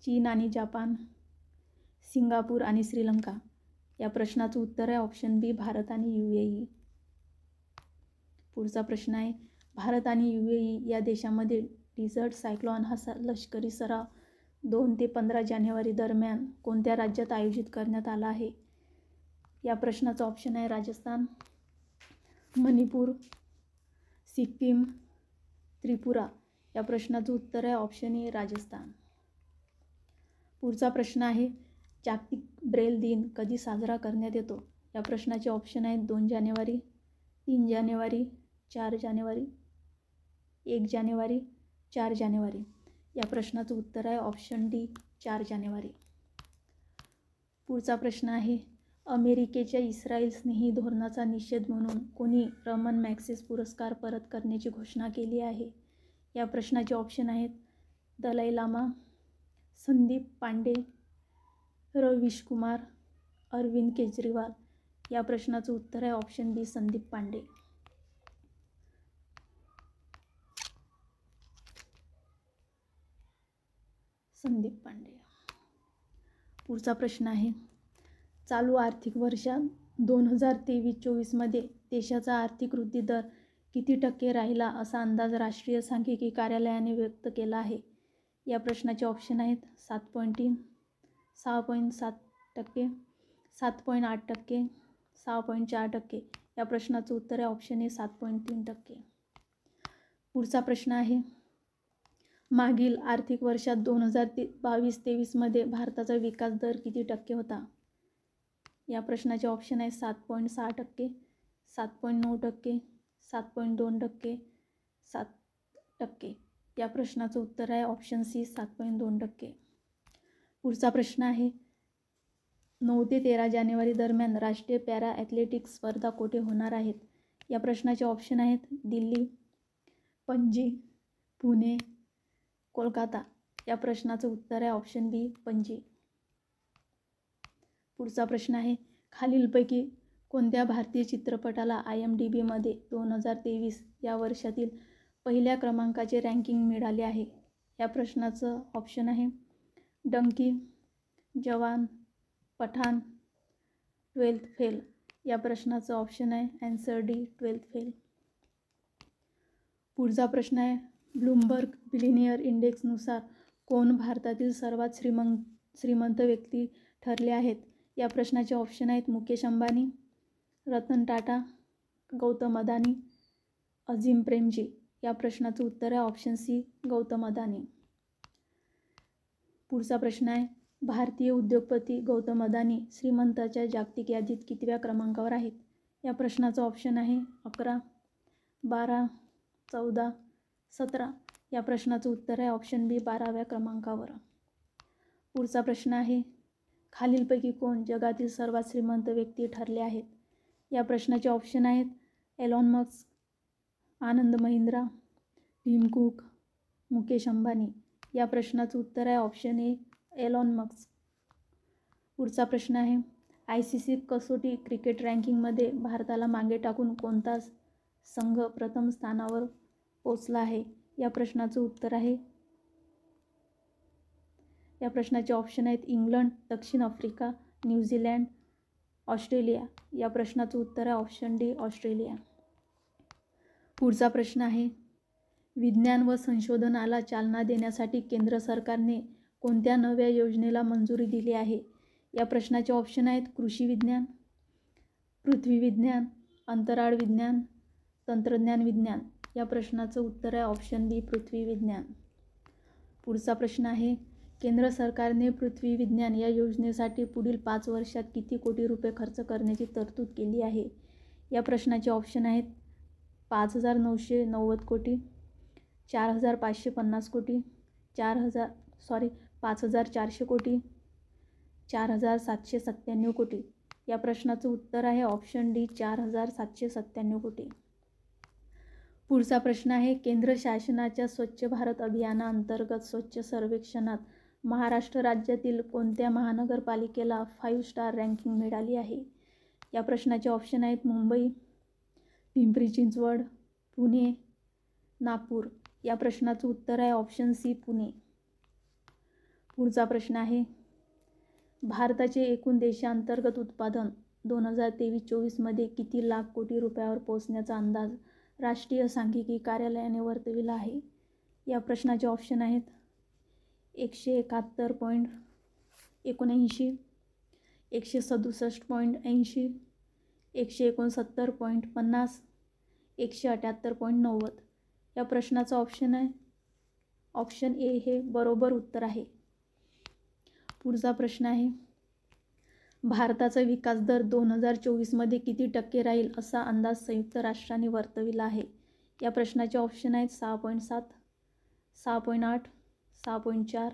चीन आणि जापान, सिंगापूर आणि श्रीलंका. या प्रश्नाचं उत्तर आहे ऑप्शन बी, भारत आणि UAE. पुढचा प्रश्न आहे, भारत आणि UAE या देशामध्ये डिझर्ट सायक्लोन हा लष्करी सराव 2 ते 15 जानेवारी दरम्यान कोणत्या राज्यात आयोजित करण्यात आला आहे? या प्रश्नाचं ऑप्शन आहे राजस्थान, मणिपूर, सिक्कीम, त्रिपुरा. या प्रश्नाचं उत्तर आहे ऑप्शन ए, राजस्थान. पुढचा प्रश्न आहे, जागतिक ब्रेल दिन कधी साजरा करण्यात येतो? या प्रश्नाचे ऑप्शन आहेत 2 जानेवारी, 3 जानेवारी, 4 जानेवारी, 1 जानेवारी, 4 जानेवारी. या प्रश्नाचं उत्तर आहे ऑप्शन डी, 4 जानेवारी. पुढचा प्रश्न आहे, अमेरिकेच्या इस्रायल स्नेही धोरणाचा निषेध म्हणून कोणी रमन मॅग्सेसे पुरस्कार परत करण्याची घोषणा केली आहे? या प्रश्नाचे ऑप्शन आहेत दलाई लामा, संदीप पांडे, रवीश कुमार, अरविंद केजरीवाल. या प्रश्नाचं उत्तर आहे ऑप्शन बी, संदीप पांडे. संदीप पांडे. पुढचा प्रश्न आहे, चालू आर्थिक वर्षात 2023-24मध्ये देशाचा आर्थिक वृद्धी दर किती टक्के राहिला असा अंदाज राष्ट्रीय सांख्यिकी कार्यालयाने व्यक्त केला आहे. या प्रश्नाचे ऑप्शन आहेत 7.3, 6.7%, 7.8%, 6.4%. या प्रश्नाचं उत्तर आहे ऑप्शन ए 7.3%. पुढचा प्रश्न आहे, मागील आर्थिक वर्षात 2022-23मध्ये भारताचा विकास दर किती टक्के होता? या प्रश्नाचे ऑप्शन आहे 7.6%, 7.9%, 7.2%, 7%. या प्रश्नाचं उत्तर आहे ऑप्शन सी 7.2%. पुढचा प्रश्न आहे, 9 ते 13 जानेवारी दरम्यान राष्ट्रीय पॅरा ॲथलेटिक्स स्पर्धा कुठे होणार आहेत? या प्रश्नाचे ऑप्शन आहेत दिल्ली, पणजी, पुणे, कोलकाता. या प्रश्नाचं उत्तर आहे ऑप्शन बी पणजी. पुढचा प्रश्न आहे, खालीलपैकी कोणत्या भारतीय चित्रपटाला IMDbमध्ये 2023 या वर्षातील पहिल्या क्रमांकाचे रँकिंग मिळाले आहे? या प्रश्नाचं ऑप्शन आहे डंकी, जवान, पठाण, 12th फेल. या प्रश्नाचं ऑप्शन आहे ॲन्सर डी 12th फेल. पुढचा प्रश्न आहे, ब्लूमबर्ग बिलियनियर इंडेक्सनुसार कोण भारतातील सर्वात श्रीमंत व्यक्ती ठरले आहेत? या प्रश्नाचे ऑप्शन आहेत मुकेश अंबानी, रतन टाटा, गौतम अदानी, अझीम प्रेमजी. या प्रश्नाचं उत्तर आहे ऑप्शन सी गौतम अदानी. पुढचा प्रश्न आहे, भारतीय उद्योगपती गौतम अदानी श्रीमंतांच्या जागतिक यादीत कितव्या क्रमांकावर आहेत? या प्रश्नाचं ऑप्शन आहे 11, 12, 14, 17. या प्रश्नाचं उत्तर आहे ऑप्शन बी 12व्या क्रमांकावर. पुढचा प्रश्न आहे, खालीलपैकी कोण जगातील सर्वात श्रीमंत व्यक्ती ठरले आहेत? या प्रश्नाचे ऑप्शन आहेत Elon Musk, Anand Mahindra, team cook, Mukesh Ambani. या प्रश्नाचं उत्तर आहे ऑप्शन ए एलॉन मस्क. पुढचा प्रश्न आहे, ICC कसोटी क्रिकेट रँकिंगमध्ये भारताला मागे टाकून कोणता संघ प्रथम स्थानावर पोचला आहे? या प्रश्नाचं उत्तर आहे, या प्रश्नाचे ऑप्शन आहेत इंग्लंड, दक्षिण आफ्रिका, न्यूझीलंड, ऑस्ट्रेलिया. या प्रश्नाचं उत्तर आहे ऑप्शन डी ऑस्ट्रेलिया. पुढचा प्रश्न आहे, विज्ञान व संशोधनाला चालना देण्यासाठी केंद्र सरकारने कोणत्या नव्या योजनेला मंजुरी दिली आहे? या प्रश्नाचे ऑप्शन आहेत कृषी विज्ञान, पृथ्वी विज्ञान, अंतराळ विज्ञान, तंत्रज्ञान विज्ञान. या प्रश्नाचं उत्तर आहे ऑप्शन बी पृथ्वी विज्ञान. पुढचा प्रश्न आहे, केंद्र सरकारने पृथ्वी विज्ञान या योजनेसाठी पुढील 5 वर्षात किती कोटी रुपये खर्च करण्याची तरतूद केली आहे? या प्रश्नाचे ऑप्शन आहेत 5,990 कोटी, 4,550 कोटी, 5,400 कोटी, 4,797 कोटी. या प्रश्नाचं उत्तर आहे ऑप्शन डी 4,797 कोटी. पुढचा प्रश्न आहे, केंद्र शासनाच्या स्वच्छ भारत अभियानाअंतर्गत स्वच्छ सर्वेक्षणात महाराष्ट्र राज्यातील कोणत्या महानगरपालिकेला 5 स्टार रँकिंग मिळाली आहे? या प्रश्नाचे ऑप्शन आहेत मुंबई, पिंपरी चिंचवड, पुणे, नागपूर. या प्रश्नाचं उत्तर आहे ऑप्शन सी पुणे. पुढचा प्रश्न आहे, भारताचे एकूण देशांतर्गत उत्पादन 2023-24मध्ये किती लाख कोटी रुपयावर पोहोचण्याचा अंदाज राष्ट्रीय सांख्यिकी कार्यालयाने वर्तविला आहे? या प्रश्नाचे ऑप्शन आहेत 171.79, 167.80, 169.50, 178.90. या प्रश्नाचं ऑप्शन आहे ऑप्शन ए हे बरोबर उत्तर आहे. पुढचा प्रश्न आहे, भारताचा विकास दर 2024मध्ये किती टक्के राहील असा अंदाज संयुक्त राष्ट्रांनी वर्तविला आहे? या प्रश्नाचे ऑप्शन आहेत 6.7, 6.8, 6.4,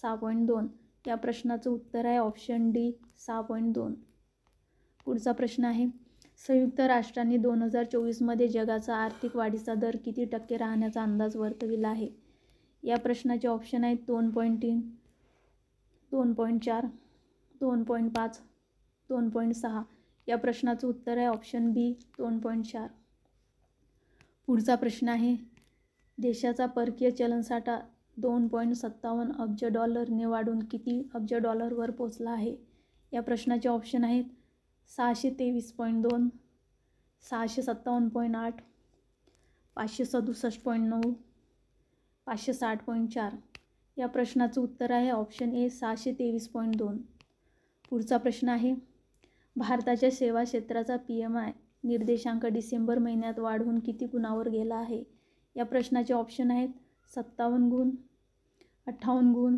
6.2. या प्रश्नाचं उत्तर आहे ऑप्शन डी 6.2. पुढचा प्रश्न आहे, संयुक्त राष्ट्रांनी 2024मध्ये जगाचा आर्थिक वाढीचा दर किती टक्के राहण्याचा अंदाज वर्तविला आहे? या प्रश्नाचे ऑप्शन आहेत 2.3, 2.4, 2.5, 2.6. या प्रश्नाचं उत्तर आहे ऑप्शन बी 2.4. पुढचा प्रश्न आहे, देशाचा परकीय चलनसाठा $2.57 अब्ज ने वाढून किती अब्ज डॉलरवर पोचला आहे? या प्रश्नाचे ऑप्शन आहेत 623.2, 657.8, 567.9, 560.4. या प्रश्नाचं उत्तर आहे ऑप्शन ए 623.2. पुढचा प्रश्न आहे भारताच्या सेवा क्षेत्राचा PMI निर्देशांक डिसेंबर महिन्यात वाढून किती गुणावर गेला आहे? या प्रश्नाचे ऑप्शन आहेत 57 गुण, 58 गुण,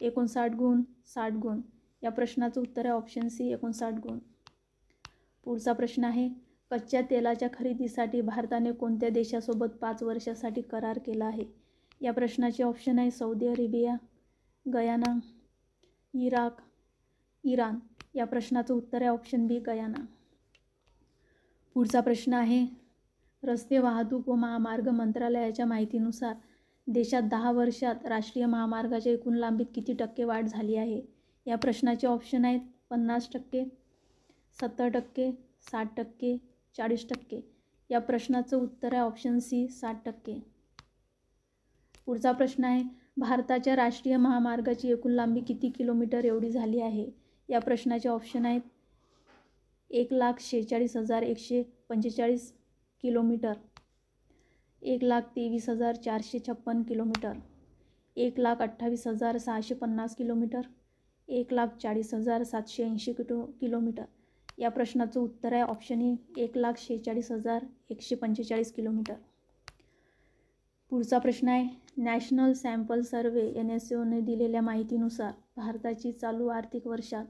59 गुण, 60 गुण. या प्रश्नाचं उत्तर आहे ऑप्शन सी 59 गुण. पुढचा प्रश्न आहे कच्च्या तेलाच्या खरेदीसाठी भारताने कोणत्या देशासोबत 5 वर्षासाठी करार केला आहे? या प्रश्नाचे ऑप्शन आहे Saudi Arabia, Guyana, Iraq, Iran. या प्रश्नाचं उत्तर आहे ऑप्शन बी गयाना. पुढचा प्रश्न आहे रस्ते वाहतूक व महामार्ग मंत्रालयाच्या माहितीनुसार देशात 10 वर्षात राष्ट्रीय महामार्गाच्या एकूण लांबीत किती टक्के वाढ झाली आहे? या प्रश्नाचे ऑप्शन आहेत 50%, 70%, 60%, 40%. या प्रश्नाचं उत्तर आहे ऑप्शन सी 60%. पुढचा प्रश्न आहे भारताच्या राष्ट्रीय महामार्गाची एकूण लांबी किती किलोमीटर एवढी झाली आहे? या प्रश्नाचे ऑप्शन आहेत 1,46,145 किलोमीटर, 1,23,456 किलोमीटर, 1,28,650 किलोमीटर, 1,40,780 किलोमीटर. या प्रश्नाचं उत्तर आहे ऑप्शन ए 1,46,145 किलोमीटर. पुढचा प्रश्न आहे नॅशनल सॅम्पल सर्व्हे NSOने दिलेल्या माहितीनुसार भारताची चालू आर्थिक वर्षात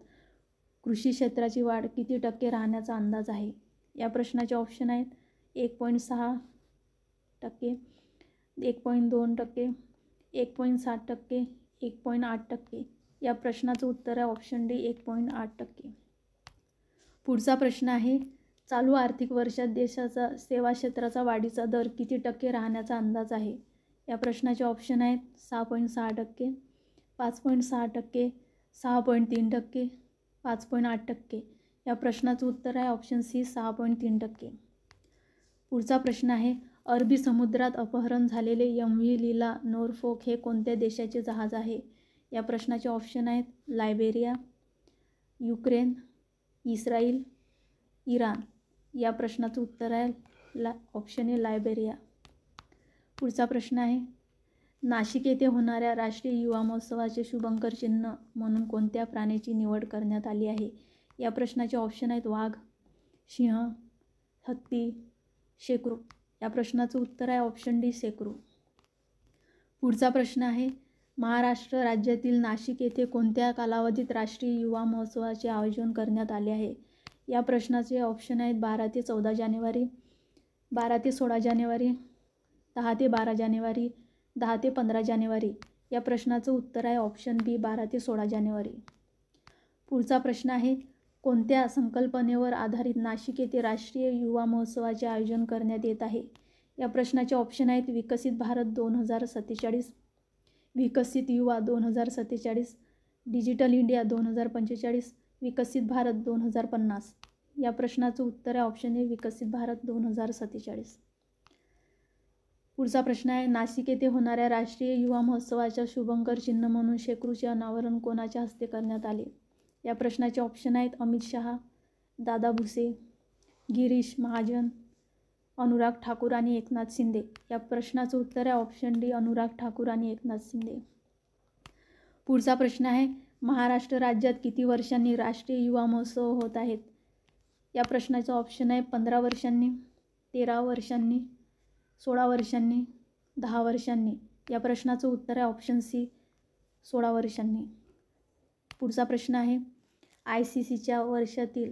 कृषी क्षेत्राची वाढ किती टक्के राहण्याचा अंदाज आहे? या प्रश्नाचे ऑप्शन आहेत 1.6%, 1.2%, 1.7%, 1.8%. या प्रश्नाचं उत्तर आहे ऑप्शन डी 1.8%. पुढचा प्रश्न आहे चालू आर्थिक वर्षात देशाचा सेवा क्षेत्राचा वाढीचा दर किती टक्के राहण्याचा अंदाज आहे? या प्रश्नाचे ऑप्शन आहेत 6.6%, 5.6%, 6.3%, 5.8%. या प्रश्नाचं उत्तर आहे ऑप्शन सी 6.3%. पुढचा प्रश्न आहे अरबी समुद्रात अपहरण झालेले MV लीला नॉरफोक हे कोणत्या देशाचे जहाज आहे? या प्रश्नाचे ऑप्शन आहेत लायबेरिया, युक्रेन, इस्रायल, इराण. या प्रश्नाचं उत्तर आहे ऑप्शन ए लायबेरिया. पुढचा प्रश्न आहे नाशिक येथे होणाऱ्या राष्ट्रीय युवा महोत्सवाचे शुभंकर चिन्ह म्हणून कोणत्या प्राण्याची निवड करण्यात आली आहे? या प्रश्नाचे ऑप्शन आहेत वाघ, सिंह, हत्ती, शेकरू. या प्रश्नाचं उत्तर आहे ऑप्शन डी शेकरू. पुढचा प्रश्न आहे महाराष्ट्र राज्यातील नाशिक येथे कोणत्या कालावधीत राष्ट्रीय युवा महोत्सवाचे आयोजन करण्यात आले आहे? या प्रश्नाचे ऑप्शन आहेत 12 ते 14 जानेवारी, 12 ते 16 जानेवारी, 10 ते 12 जानेवारी, 10 ते 15 जानेवारी. या प्रश्नाचं उत्तर आहे ऑप्शन बी 12 ते 16 जानेवारी. पुढचा प्रश्न आहे कोणत्या संकल्पनेवर आधारित नाशिक येथे राष्ट्रीय युवा महोत्सवाचे आयोजन करण्यात येत आहे? या प्रश्नाचे ऑप्शन आहेत विकसित भारत 2047, विकसित युवा 2047, डिजिटल इंडिया 2045, विकसित भारत 2050. या प्रश्नाचं उत्तर आहे ऑप्शन ए विकसित भारत 2047. पुढचा प्रश्न आहे नाशिक येथे होणाऱ्या राष्ट्रीय युवा महोत्सवाच्या शुभंकर चिन्ह म्हणून शेकरूचे अनावरण कोणाच्या हस्ते करण्यात आले? या प्रश्नाचे ऑप्शन आहेत अमित शहा, दादा भुसे, गिरीश महाजन, अनुराग ठाकूर आणि एकनाथ शिंदे. या प्रश्नाचं उत्तर आहे ऑप्शन डी अनुराग ठाकूर आणि एकनाथ शिंदे. पुढचा प्रश्न आहे महाराष्ट्र राज्यात किती वर्षांनी राष्ट्रीय युवा महोत्सव होत आहेत? या प्रश्नाचं ऑप्शन आहे 15 वर्षांनी, 13 वर्षांनी, 16 वर्षांनी, 10 वर्षांनी. या प्रश्नाचं उत्तर आहे ऑप्शन सी 16 वर्षांनी. पुढचा प्रश्न आहे ICCच्या वर्षातील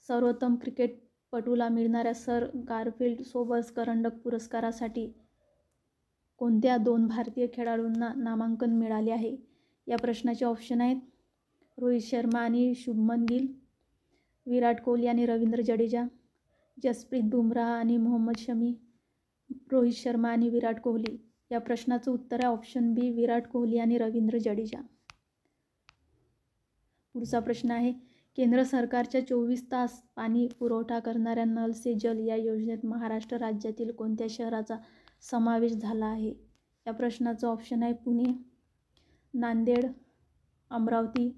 सर्वोत्तम क्रिकेटपटूला मिळणाऱ्या सर गारफिल्ड सोबर्स करंडक पुरस्कारासाठी कोणत्या 2 भारतीय खेळाडूंना नामांकन मिळाले आहे? या प्रश्नाचे ऑप्शन आहेत रोहित शर्मा आणि शुभमन गिल, विराट कोहली आणि रवींद्र जडेजा, जसप्रीत बुमराह आणि मोहम्मद शमी, रोहित शर्मा आणि विराट कोहली. या प्रश्नाचं उत्तर आहे ऑप्शन बी विराट कोहली आणि रवींद्र जडेजा. पुढचा प्रश्न आहे केंद्र सरकारच्या 24 तास पाणी पुरवठा करणाऱ्या नल से जल या योजनेत महाराष्ट्र राज्यातील कोणत्या शहराचा समावेश झाला आहे? या प्रश्नाचं ऑप्शन आहे पुणे, नांदेड, अमरावती,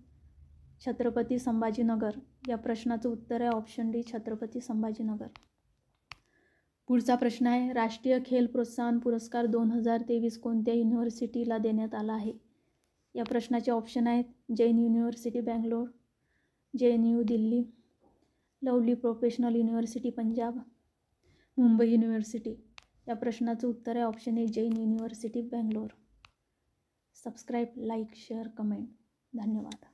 छत्रपती संभाजीनगर. या प्रश्नाचं उत्तर आहे ऑप्शन डी, छत्रपती संभाजीनगर. पुढचा प्रश्न आहे, राष्ट्रीय खेल प्रोत्साहन पुरस्कार 2023 कोणत्या युनिव्हर्सिटीला देण्यात आला आहे? या प्रश्नाचे ऑप्शन आहेत Jain university Bangalore, JNU Delhi, lovely professional university Punjab, Mumbai university. या प्रश्नाचं उत्तर आहे option A, Jain university Bangalore. Subscribe, like, share, comment. धन्यवाद.